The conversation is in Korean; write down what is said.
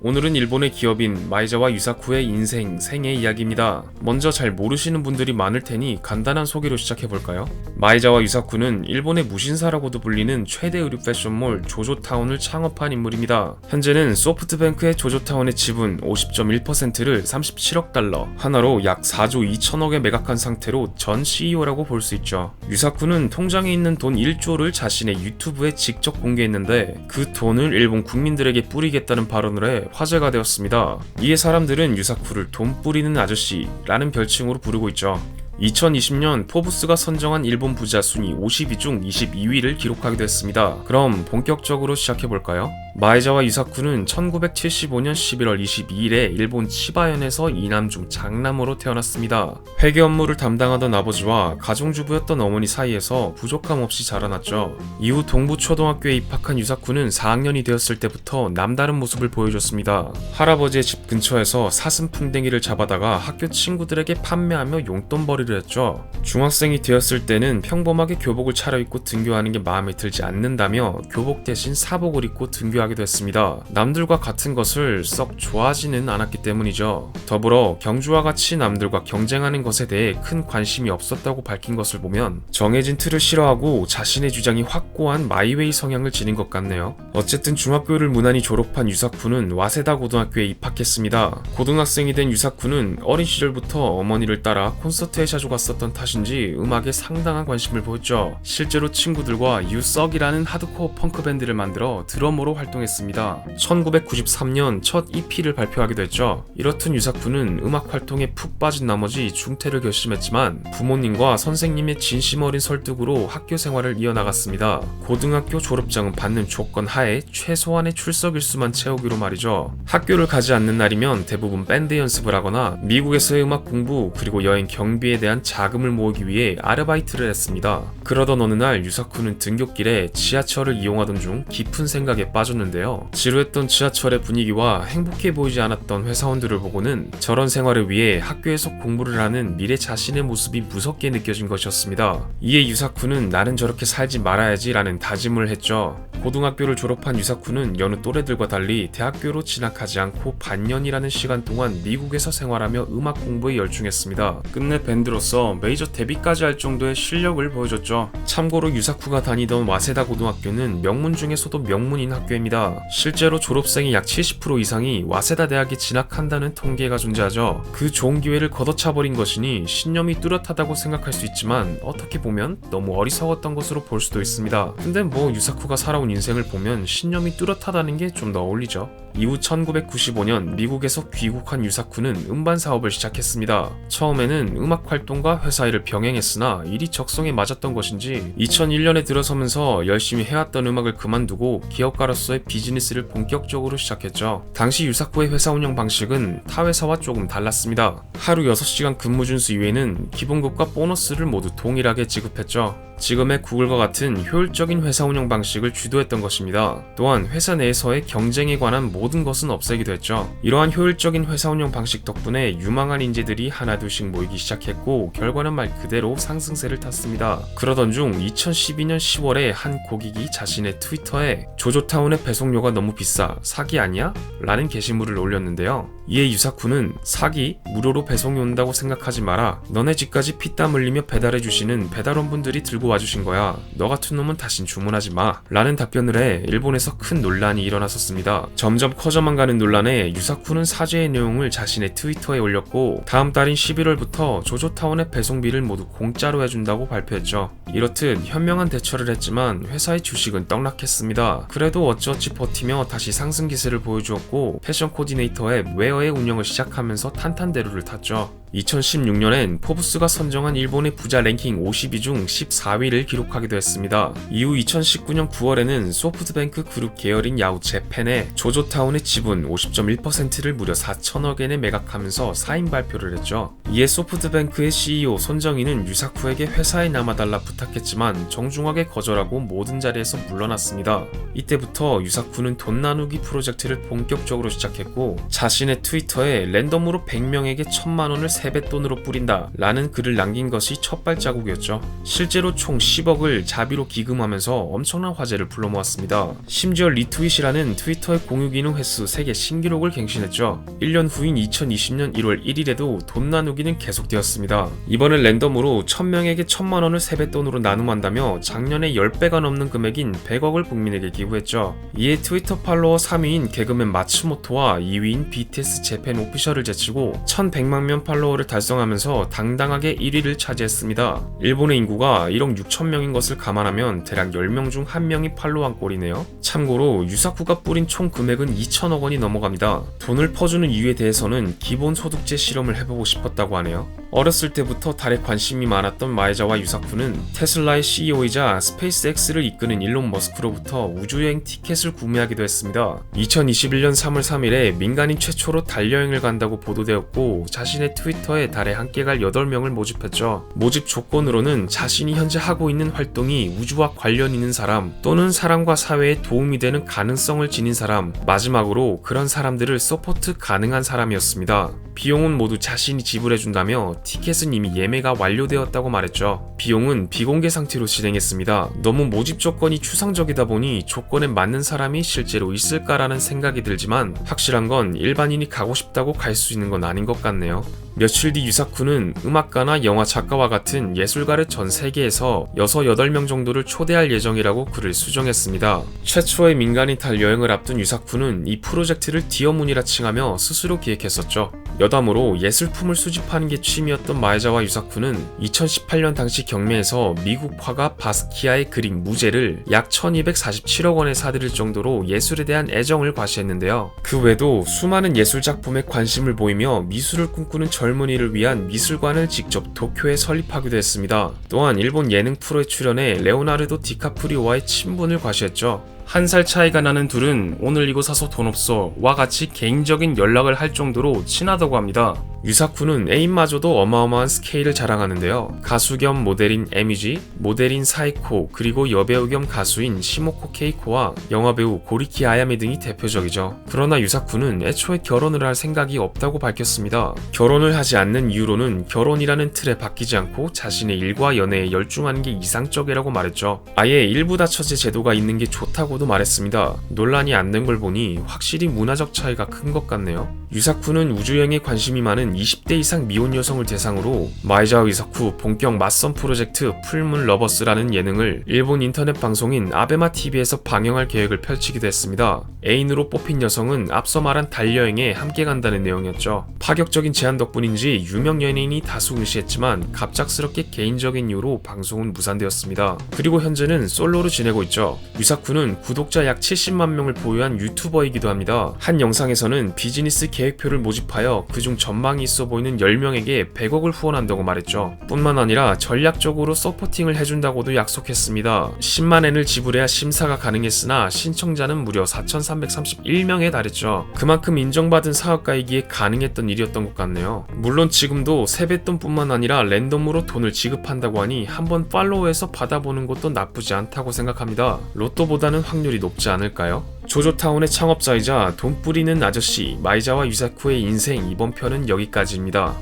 오늘은 일본의 기업인 마이자와 유사쿠의 인생, 생애 이야기입니다. 먼저 잘 모르시는 분들이 많을 테니 간단한 소개로 시작해볼까요? 마이자와 유사쿠는 일본의 무신사라고도 불리는 최대 의류 패션몰 조조타운을 창업한 인물입니다. 현재는 소프트뱅크의 조조타운의 지분 50.1%를 37억 달러, 하나로 약 4조 2천억에 매각한 상태로 전 CEO라고 볼 수 있죠. 유사쿠는 통장에 있는 돈 1조를 자신의 유튜브에 직접 공개했는데 그 돈을 일본 국민들에게 뿌리겠다는 발언을 해 화제가 되었습니다. 이에 사람들은 유사쿠를 돈 뿌리는 아저씨라는 별칭으로 부르고 있죠. 2020년 포브스가 선정한 일본 부자 순위 50위 중 22위를 기록하기도 했습니다. 그럼 본격적으로 시작해볼까요? 마이자와 유사쿠는 1975년 11월 22일에 일본 치바현에서 이남 중 장남으로 태어났습니다. 회계 업무를 담당하던 아버지와 가정주부였던 어머니 사이에서 부족함 없이 자라났죠. 이후 동부초등학교에 입학한 유사쿠는 4학년이 되었을 때부터 남다른 모습을 보여줬습니다. 할아버지의 집 근처에서 사슴풍뎅이를 잡아다가 학교 친구들에게 판매하며 용돈벌이를 했죠. 중학생이 되었을 때는 평범하게 교복을 차려입고 등교하는 게 마음에 들지 않는다며 교복 대신 사복을 입고 등교하기도 했습니다. 남들과 같은 것을 썩 좋아하지는 않았기 때문이죠. 더불어 경주와 같이 남들과 경쟁하는 것에 대해 큰 관심이 없었다고 밝힌 것을 보면 정해진 틀을 싫어하고 자신의 주장이 확고한 마이웨이 성향을 지닌 것 같네요. 어쨌든 중학교를 무난히 졸업한 유사쿠는 와세다 고등학교에 입학했습니다. 고등학생이 된 유사쿠는 어린 시절부터 어머니를 따라 콘서트에 자주 갔었던 탓인지 음악에 상당한 관심을 보였죠. 실제로 친구들과 유썩이라는 하드코어 펑크 밴드를 만들어 드러머로 활동했습니다. 1993년 첫 EP를 발표하기도 했죠. 이렇듯 유사쿠는 음악 활동에 푹 빠진 나머지 중퇴를 결심했지만 부모님과 선생님의 진심 어린 설득으로 학교 생활을 이어나갔습니다. 고등학교 졸업장은 받는 조건 하에 최소한의 출석 일수만 채우기로 말이죠. 학교를 가지 않는 날이면 대부분 밴드 연습을 하거나 미국에서의 음악 공부 그리고 여행 경비에 대한 자금을 모으기 위해 아르바이트를 했습니다. 그러던 어느 날 유사쿠는 등굣길에 지하철을 이용하던 중 깊은 생각에 빠졌는데요. 지루했던 지하철의 분위기와 행복해 보이지 않았던 회사원들을 보고는 저런 생활을 위해 학교에서 공부를 하는 미래 자신의 모습이 무섭게 느껴진 것이었습니다. 이에 유사쿠는 나는 저렇게 살지 말아야지 라는 다짐을 했죠. 고등학교를 졸업한 유사쿠는 여느 또래들과 달리 대학교로 진학하지 않고 반년이라는 시간 동안 미국에서 생활하며 음악 공부에 열중했습니다. 끝내 밴드로서 메이저 데뷔까지 할 정도의 실력을 보여줬죠. 참고로 유사쿠가 다니던 와세다 고등학교는 명문 중에서도 명문인 학교입니다. 실제로 졸업생의 약 70% 이상이 와세다 대학에 진학한다는 통계가 존재하죠. 그 좋은 기회를 걷어차버린 것이니 신념이 뚜렷하다고 생각할 수 있지만 어떻게 보면 너무 어리석었던 것으로 볼 수도 있습니다. 근데 뭐 유사쿠가 살아온 인생을 보면 신념이 뚜렷하다는 게 좀 더 어울리죠. 이후 1995년 미국에서 귀국한 유사쿠는 음반 사업을 시작했습니다. 처음에는 음악 활동과 회사 일을 병행했으나 일이 적성에 맞았던 것인지 2001년에 들어서면서 열심히 해왔던 음악을 그만두고 기업가로서의 비즈니스를 본격적으로 시작했죠. 당시 유사쿠의 회사 운영 방식은 타 회사와 조금 달랐습니다. 하루 6시간 근무 준수 이외에는 기본급과 보너스를 모두 동일하게 지급했죠. 지금의 구글과 같은 효율적인 회사 운영 방식을 주도했던 것입니다. 또한 회사 내에서의 경쟁에 관한 모든 것은 없애기도 했죠. 이러한 효율적인 회사 운영 방식 덕분에 유망한 인재들이 하나둘씩 모이기 시작했고 결과는 말 그대로 상승세를 탔습니다. 그러던 중 2012년 10월에 한 고객이 자신의 트위터에 조조타운의 배송료가 너무 비싸 사기 아니야? 라는 게시물을 올렸는데요. 이에 유사쿠는 사기? 무료로 배송이 온다고 생각하지 마라. 너네 집까지 피땀 흘리며 배달해주시는 배달원분들이 들고 와주신 거야. 너 같은 놈은 다신 주문하지 마. 라는 답변을 해 일본에서 큰 논란이 일어났었습니다. 점점 커져만 가는 논란에 유사쿠는 사죄의 내용을 자신의 트위터에 올렸고 다음 달인 11월부터 조조타운의 배송비를 모두 공짜로 해준다고 발표했죠. 이렇듯 현명한 대처를 했지만 회사의 주식은 떡락했습니다. 그래도 어찌어찌 버티며 다시 상승 기세를 보여주었고 패션 코디네이터 앱 웨어의 운영을 시작하면서 탄탄대로를 탔죠. 2016년엔 포브스가 선정한 일본의 부자 랭킹 50위 중 14위를 기록하기도 했습니다. 이후 2019년 9월에는 소프트뱅크 그룹 계열인 야후재팬에 조조타운의 지분 50.1%를 무려 4천억엔에 매각하면서 사인 발표를 했죠. 이에 소프트뱅크의 CEO 손정희는 유사쿠에게 회사에 남아달라 부탁했지만 정중하게 거절하고 모든 자리에서 물러났습니다. 이때부터 유사쿠는 돈 나누기 프로젝트를 본격적으로 시작했고 자신의 트위터에 랜덤으로 100명에게 1000만 원을 세뱃돈으로 뿌린다 라는 글을 남긴 것이 첫 발자국이었죠. 실제로 총 10억을 자비로 기금하면서 엄청난 화제를 불러모았습니다. 심지어 리트윗이라는 트위터의 공유 기능 횟수 세계 신기록을 갱신했죠. 1년 후인 2020년 1월 1일에도 돈 나누기는 계속되었습니다. 이번엔 랜덤으로 1000명에게 1000만원을 세뱃돈으로 나눔한다며 작년에 10배가 넘는 금액인 100억을 국민에게 기부했죠. 이에 트위터 팔로워 3위인 개그맨 마츠모토와 2위인 BTS 재팬 오피셜을 제치고 1100만 명 팔로워를 달성하면서 당당하게 1위를 차지했습니다. 일본의 인구가 1억 6천명인 것을 감안하면 대략 10명 중 1명이 팔로우한 꼴이네요. 참고로 유사쿠가 뿌린 총 금액은 2천억 원이 넘어갑니다. 돈을 퍼주는 이유에 대해서는 기본소득제 실험을 해보고 싶었다고 하네요. 어렸을 때부터 달에 관심이 많았던 마에자와 유사쿠는 테슬라의 CEO이자 스페이스X를 이끄는 일론 머스크로부터 우주여행 티켓을 구매하기도 했습니다. 2021년 3월 3일에 민간인 최초로 달여행을 간다고 보도되었고 자신의 트위터에 달에 함께 갈 8명을 모집했죠. 모집 조건으로는 자신이 현재 하고 있는 활동이 우주와 관련 있는 사람 또는 사람과 사회에 도움이 되는 가능성을 지닌 사람, 마지막으로 그런 사람들을 서포트 가능한 사람이었습니다. 비용은 모두 자신이 지불해준다며 티켓은 이미 예매가 완료되었다고 말했죠. 비용은 비공개 상태로 진행했습니다. 너무 모집 조건이 추상적이다 보니 조건에 맞는 사람이 실제로 있을까라는 생각이 들지만 확실한 건 일반인이 가고 싶다고 갈 수 있는 건 아닌 것 같네요. 며칠 뒤 유사쿠는 음악가나 영화 작가와 같은 예술가를 전 세계에서 6, 8명 정도를 초대할 예정이라고 글을 수정했습니다. 최초의 민간인 달 여행을 앞둔 유사쿠는 이 프로젝트를 디어문이라 칭하며 스스로 기획했었죠. 여담으로 예술품을 수집하는 게 취미였던 마에자와 유사쿠는 2018년 당시 경매에서 미국 화가 바스키아의 그림 무제를 약 1247억 원에 사들일 정도로 예술에 대한 애정을 과시했는데요. 그 외에도 수많은 예술 작품에 관심을 보이며 미술을 꿈꾸는 젊은이를 위한 미술관을 직접 도쿄에 설립하기도 했습니다. 또한 일본 예능 프로에 출연해 레오나르도 디카프리오와의 친분을 과시했죠. 1살 차이가 나는 둘은 오늘 이거 사서 돈 없어 와 같이 개인적인 연락을 할 정도로 친하다고 합니다. 유사쿠는 애인마저도 어마어마한 스케일을 자랑하는데요. 가수 겸 모델인 에미지, 모델인 사이코, 그리고 여배우 겸 가수인 시모코 케이코와 영화배우 고리키 아야메 등이 대표적이죠. 그러나 유사쿠는 애초에 결혼을 할 생각이 없다고 밝혔습니다. 결혼을 하지 않는 이유로는 결혼이라는 틀에 바뀌지 않고 자신의 일과 연애에 열중하는 게 이상적이라고 말했죠. 아예 일부다처제 제도가 있는 게 좋다고도 말했습니다. 논란이 안 된 걸 보니 확실히 문화적 차이가 큰 것 같네요. 유사쿠는 우주여행에 관심이 많은 20대 이상 미혼 여성을 대상으로 마에자와 유사쿠 본격 맞선 프로젝트 풀문 러버스라는 예능을 일본 인터넷 방송인 아베마TV에서 방영할 계획을 펼치기도 했습니다. 애인으로 뽑힌 여성은 앞서 말한 달여행에 함께 간다는 내용이었죠. 파격적인 제안 덕분인지 유명 연예인이 다수 응시했지만 갑작스럽게 개인적인 이유로 방송은 무산되었습니다. 그리고 현재는 솔로로 지내고 있죠. 유사쿠는 구독자 약 70만 명을 보유한 유튜버이기도 합니다. 한 영상에서는 비즈니스 계획표를 모집하여 그중 전망이 있어 보이는 10명에게 100억을 후원한다고 말했죠. 뿐만 아니라 전략적으로 서포팅을 해준다고도 약속했습니다. 10만엔을 지불해야 심사가 가능했으나 신청자는 무려 4,331명에 달했죠. 그만큼 인정받은 사업가이기에 가능했던 일이었던 것 같네요. 물론 지금도 세뱃돈뿐만 아니라 랜덤으로 돈을 지급한다고 하니 한번 팔로우해서 받아보는 것도 나쁘지 않다고 생각합니다. 로또보다는 확률이 높지 않을까요? 조조타운의 창업자이자 돈 뿌리는 아저씨 마에자와 유사쿠의 인생 이번 편은 여기까지입니다.